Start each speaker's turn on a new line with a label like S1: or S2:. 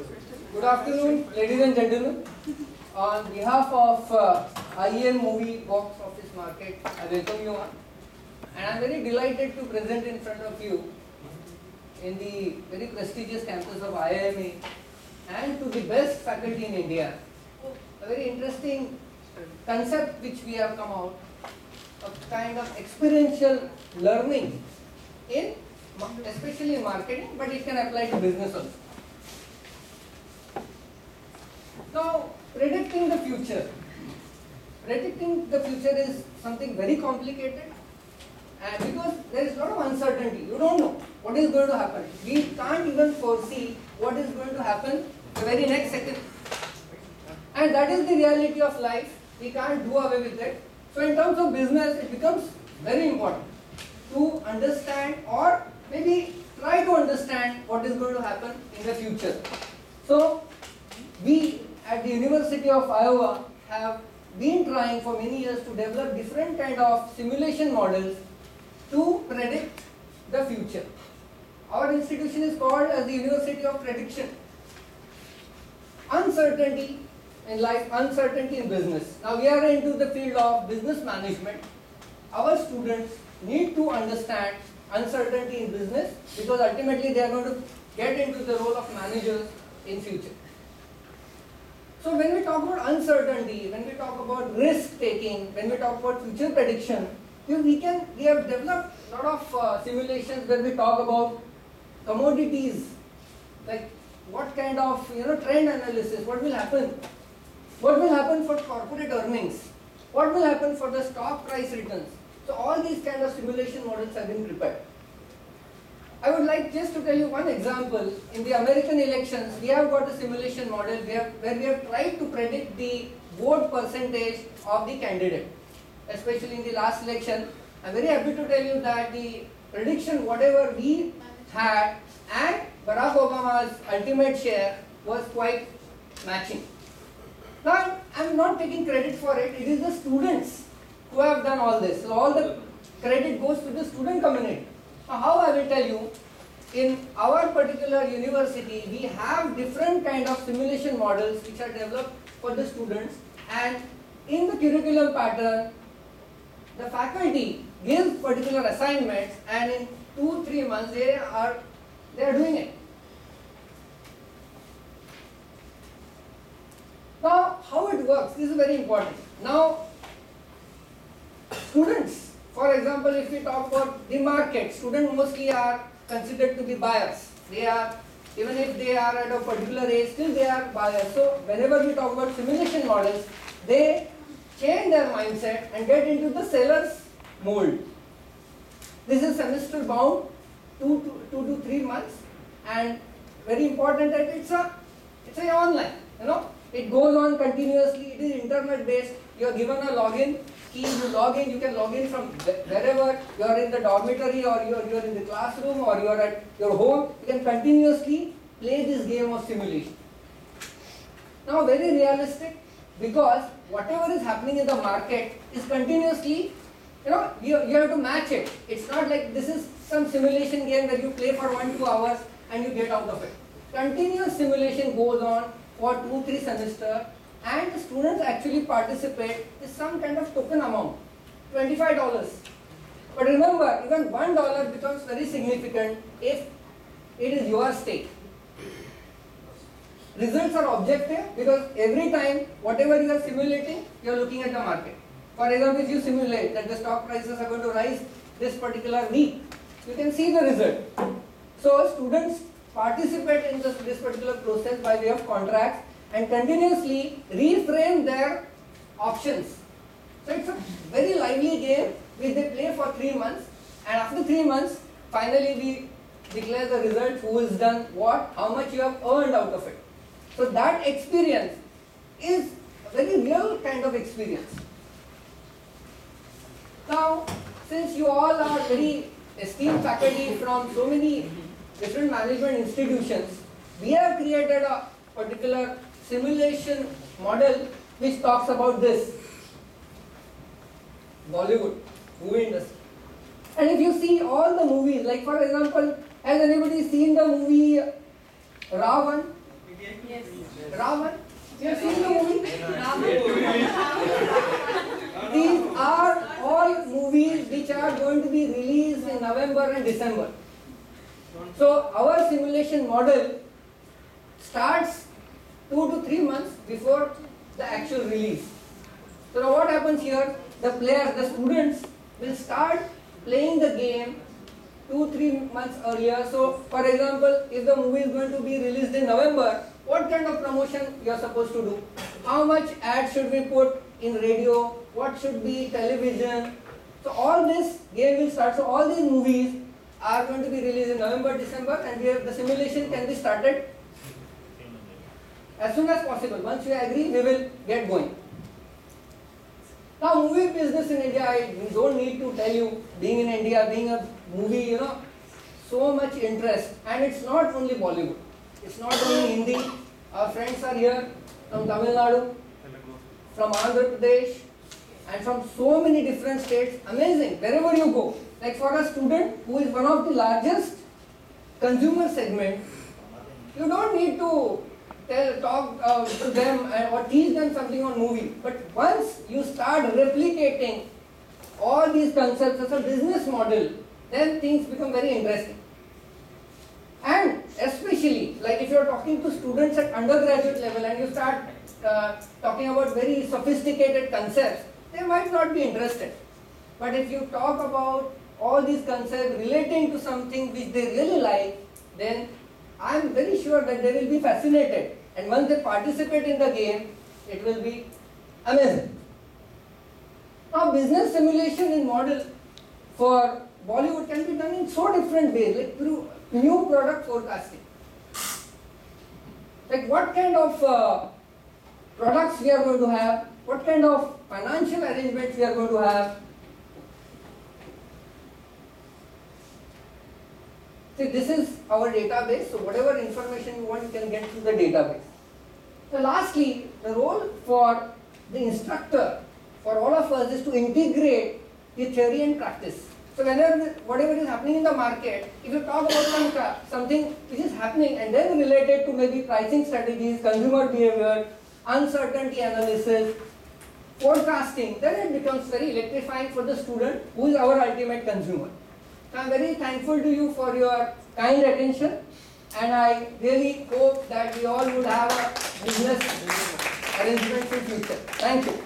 S1: Good afternoon, ladies and gentlemen. On behalf of IEM Movie Box Office Market, I welcome you all. And I am very delighted to present in front of you in the very prestigious campus of IIMA and to the best faculty in India. A very interesting concept which we have come out, a kind of experiential learning in, especially in marketing, but it can apply to business also. Now, predicting the future. Predicting the future is something very complicated, and because there is a lot of uncertainty. You don't know what is going to happen. We can't even foresee what is going to happen the very next second. And that is the reality of life. We can't do away with it. So in terms of business, it becomes very important to understand or maybe try to understand what is going to happen in the future. So we at the University of Iowa have been trying for many years to develop different kind of simulation models to predict the future. Our institution is called as the University of Prediction. Uncertainty in life, uncertainty in business. Now we are into the field of business management. Our students need to understand uncertainty in business because ultimately they are going to get into the role of managers in future. So when we talk about uncertainty, when we talk about risk taking, when we talk about future prediction, we have developed a lot of simulations where we talk about commodities, like what kind of trend analysis, what will happen for corporate earnings, what will happen for the stock price returns. So all these kind of simulation models have been prepared. I would like just to tell you one example. In the American elections, we have got a simulation model where we have tried to predict the vote percentage of the candidate. Especially in the last election, I am very happy to tell you that the prediction, whatever we had, and Barack Obama's ultimate share was quite matching. Now, I am not taking credit for it. It is the students who have done all this. So all the credit goes to the student community. How I will tell you, in our particular university, we have different kind of simulation models which are developed for the students, and in the curriculum pattern, the faculty gives particular assignments, and in 2-3 months they are doing it. Now, how it works, this is very important. Now, students, for example, if we talk about the market, students mostly are considered to be buyers. They are, even if they are at a particular age, still they are buyers. So whenever we talk about simulation models, they change their mindset and get into the seller's mold. This is semester bound, 2 to 3 months, and very important that it's a online. It goes on continuously. It is internet based. You are given a login key. You log in. You can log in from wherever you are, in the dormitory, or you are in the classroom, or you are at your home. You can continuously play this game of simulation. Now, very realistic, because whatever is happening in the market is continuously, you have to match it. It's not like this is some simulation game where you play for 1-2 hours and you get out of it. Continuous simulation goes on for 2-3 semesters, and the students actually participate with some kind of token amount, $25. But remember, even $1 becomes very significant if it is your stake. Results are objective because every time, whatever you are simulating, you are looking at the market. For example, if you simulate that the stock prices are going to rise this particular week, you can see the result. So students participate in this particular process by way of contracts and continuously reframe their options. So it's a very lively game which they play for 3 months, and after 3 months, finally we declare the result, who has done what, how much you have earned out of it. So that experience is a very real kind of experience. Now, since you all are very esteemed faculty from so many different management institutions, we have created a particular simulation model which talks about this. Bollywood, movie industry. And if you see all the movies, like for example, has anybody seen the movie Ravan?
S2: Yes.
S1: Raman? You have seen the movie? These are all movies which are going to be released in November and December. So our simulation model starts 2 to 3 months before the actual release. So now what happens here? The players, the students will start playing the game 2-3 months earlier. So for example, if the movie is going to be released in November, what kind of promotion you are supposed to do? How much ad should we put in radio? What should be television? So all this game will start. So all these movies are going to be released in November, December, and the simulation can be started as soon as possible. Once we agree, we will get going. Now, movie business in India, I don't need to tell you, being in India, being a movie, so much interest. And it's not only Bollywood. It's not only Hindi. Our friends are here from Tamil Nadu, from Andhra Pradesh, and from so many different states. Amazing, wherever you go. Like for a student who is one of the largest consumer segment, you don't need to talk to them or teach them something on movie. But once you start replicating all these concepts as a business model, then things become very interesting. And especially, like if you are talking to students at undergraduate level and you start talking about very sophisticated concepts, they might not be interested. But if you talk about all these concepts relating to something which they really like, then I am very sure that they will be fascinated. And once they participate in the game, it will be amazing. Now, business simulation in model for Bollywood can be done in so different ways, like through new product forecasting. Like what kind of products we are going to have, what kind of financial arrangements we are going to have. See, this is our database, so whatever information you want, you can get through the database. So lastly, the role for the instructor, for all of us, is to integrate the theory and practice. So whatever is happening in the market, if you talk about something which is happening and then related to maybe pricing strategies, consumer behavior, uncertainty analysis, forecasting, then it becomes very electrifying for the student who is our ultimate consumer. So I am very thankful to you for your kind attention, and I really hope that we all would have a business arrangement in future. Thank you.